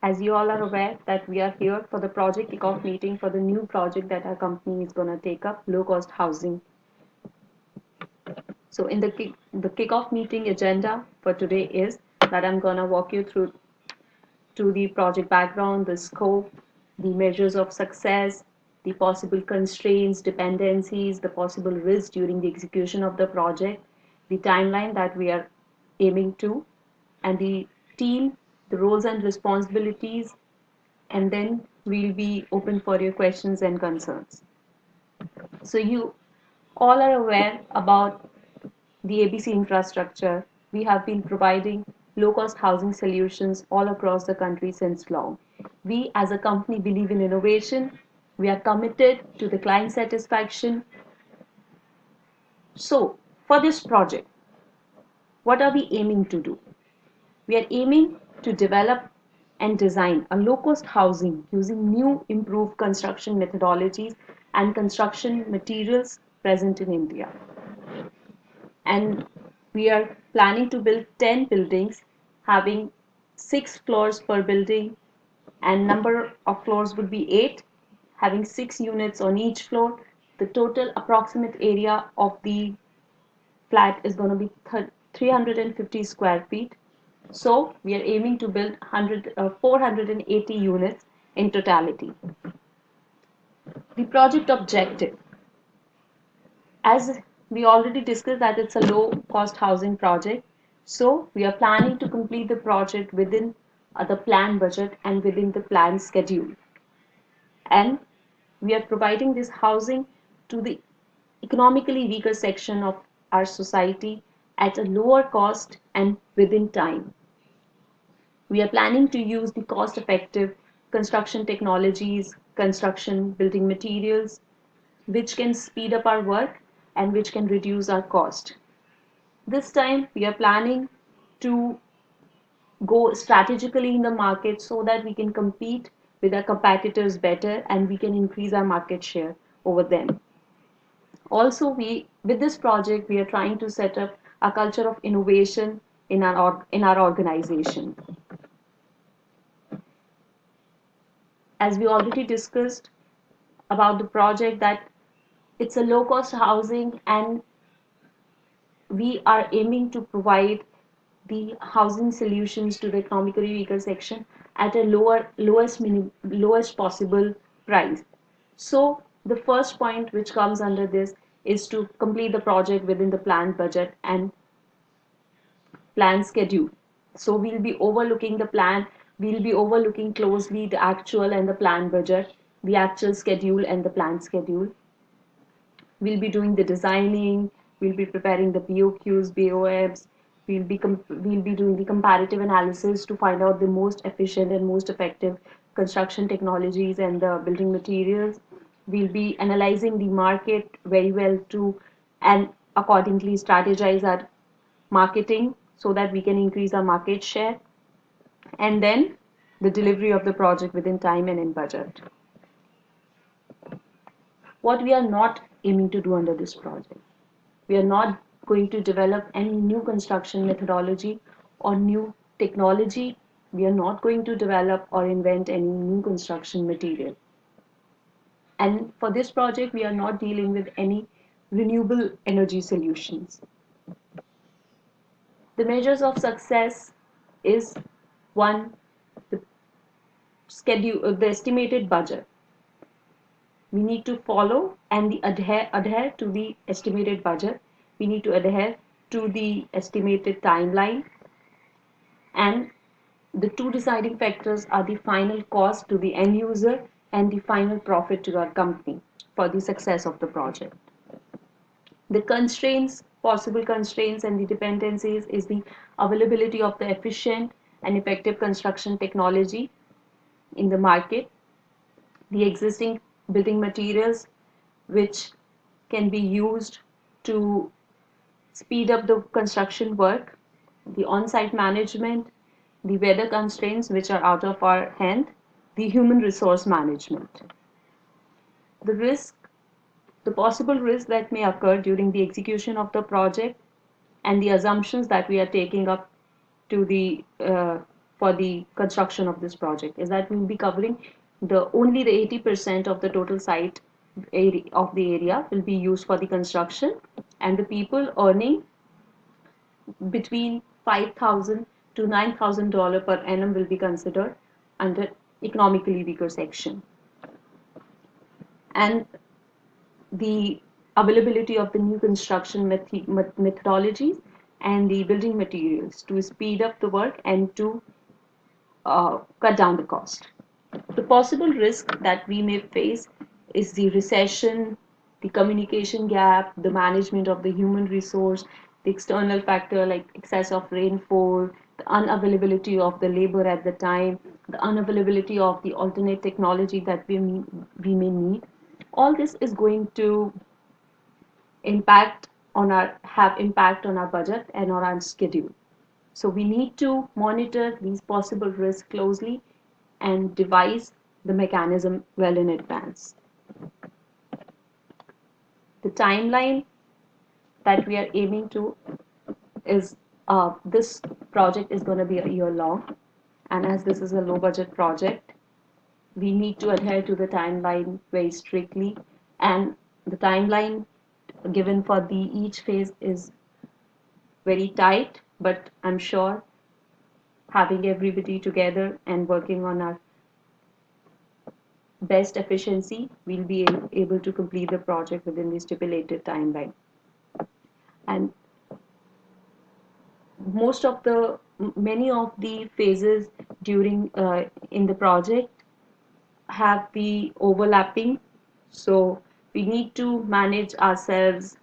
As you all are aware that we are here for the project kickoff meeting for the new project that our company is going to take up, low cost housing. So in the kickoff meeting agenda for today is that I'm going to walk you through to the project background, the scope, the measures of success, the possible constraints, dependencies, the possible risks during the execution of the project, the timeline that we are aiming to, and the team, the roles and responsibilities, and then we'll be open for your questions and concerns. So you all are aware about the ABC infrastructure. We have been providing low-cost housing solutions all across the country since long. We as a company believe in innovation. We are committed to the client satisfaction. So for this project, what are we aiming to do? We are aiming to develop and design a low-cost housing using new improved construction methodologies and construction materials present in India. And we are planning to build 10 buildings having 6 floors per building, and number of floors would be 8, having 6 units on each floor. The total approximate area of the flat is going to be 350 square feet. So we are aiming to build 480 units in totality. The project objective, as we already discussed, that it's a low cost housing project. So we are planning to complete the project within the planned budget and within the planned schedule. And we are providing this housing to the economically weaker section of our society at a lower cost and within time. We are planning to use the cost effective construction technologies, construction building materials, which can speed up our work and which can reduce our cost. This time we are planning to go strategically in the market so that we can compete with our competitors better and we can increase our market share over them. Also, with this project we are trying to set up a culture of innovation in our organization. As we already discussed about the project, that it's a low cost housing and we are aiming to provide the housing solutions to the economically weaker section at a lowest possible price. So the first point which comes under this is to complete the project within the planned budget and planned schedule. So we'll be overlooking closely the actual and the planned budget, the actual schedule and the planned schedule. We'll be doing the designing, we'll be preparing the BOQs, BOMs, we'll be doing the comparative analysis to find out the most efficient and most effective construction technologies and the building materials. We'll be analyzing the market very well to and accordingly strategize our marketing so that we can increase our market share, and then the delivery of the project within time and in budget. What we are not aiming to do under this project, we are not going to develop any new construction methodology or new technology. We are not going to develop or invent any new construction material. And for this project, we are not dealing with any renewable energy solutions. The measures of success is one, the the estimated budget. We need to follow and adhere to the estimated budget. We need to adhere to the estimated timeline, and the two deciding factors are the final cost to the end user and the final profit to our company for the success of the project. The constraints, possible constraints and the dependencies is the availability of the efficient and effective construction technology in the market, the existing building materials which can be used to speed up the construction work, the on-site management, the weather constraints which are out of our hand, the human resource management. The risk, the possible risk that may occur during the execution of the project and the assumptions that we are taking up to the for the construction of this project is that we'll be covering the only the 80% of the total site area of the area will be used for the construction, and the people earning between 5,000 to $9,000 per annum will be considered under economically weaker section. And the availability of the new construction methodologies and the building materials to speed up the work and to cut down the cost. The possible risk that we may face is the recession, the communication gap, the management of the human resource, the external factor like excess of rainfall, the unavailability of the labor at the time, the unavailability of the alternate technology that we may need. All this is going to have impact on our budget and on our schedule. So we need to monitor these possible risks closely and devise the mechanism well in advance. The timeline that we are aiming to is this project is going to be a year long, and as this is a low budget project, we need to adhere to the timeline very strictly, and the timeline given for the each phase is very tight, but I'm sure having everybody together and working on our best efficiency, we'll be able to complete the project within the stipulated timeline. And many of the phases during in the project have the overlapping, so we need to manage ourselves,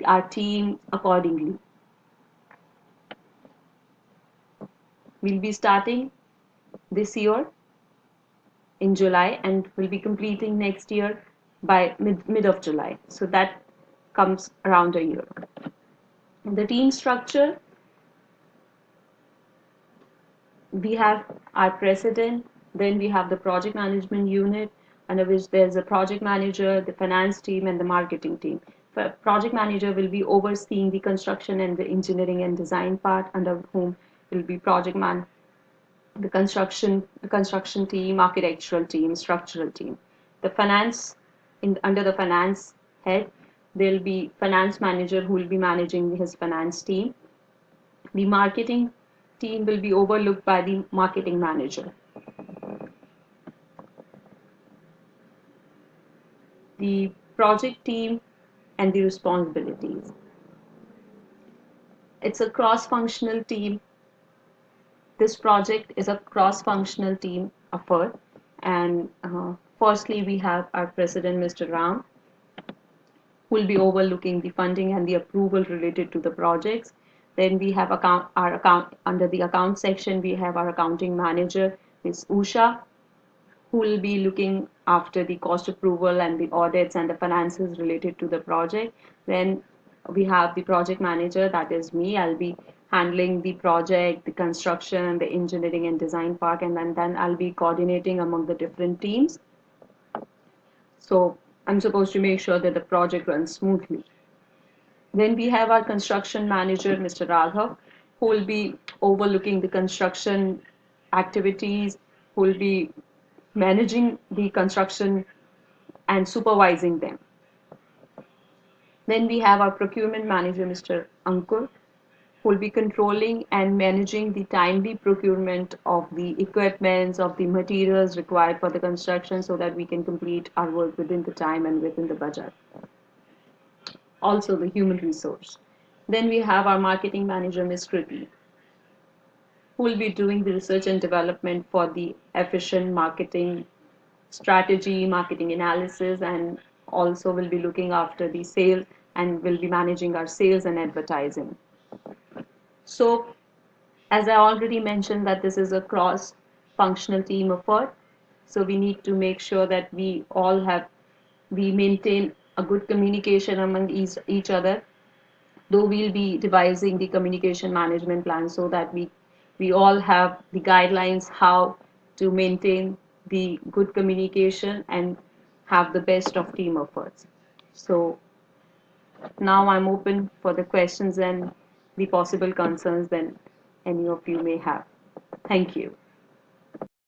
our team accordingly. We'll be starting this year in July and will be completing next year by mid of July. So that comes around a year. The team structure, we have our president, then we have the project management unit, under which there's a project manager, the finance team, and the marketing team. The project manager will be overseeing the construction and the engineering and design part, under whom will be the construction team, architectural team, structural team. The finance, under the finance head, there'll be finance manager who will be managing his finance team. The marketing team will be overlooked by the marketing manager. The project team and the responsibilities. It's a cross-functional team. This project is a cross-functional team effort, and firstly we have our president, Mr. Ram, who will be overlooking the funding and the approval related to the projects. Then we have under the account section, we have our accounting manager, Ms. Usha, who will be looking after the cost approval and the audits and the finances related to the project. Then we have the project manager, that is me. I'll be handling the project, the construction, the engineering and design part, and then I'll be coordinating among the different teams. So I'm supposed to make sure that the project runs smoothly. Then we have our construction manager, Mr. Raghav, who will be overlooking the construction activities, who will be managing the construction and supervising them. Then we have our procurement manager, Mr. Ankur, who will be controlling and managing the timely procurement of the equipments, of the materials required for the construction so that we can complete our work within the time and within the budget. Also the human resource. Then we have our marketing manager, Ms. Kriti, who will be doing the research and development for the efficient marketing strategy, marketing analysis, and also will be looking after the sales and will be managing our sales and advertising. So, as I already mentioned that this is a cross-functional team effort, so we need to make sure that we maintain a good communication among each other, though we'll be devising the communication management plan so that we all have the guidelines how to maintain the good communication and have the best of team efforts. So now I'm open for the questions and the possible concerns that any of you may have. Thank you.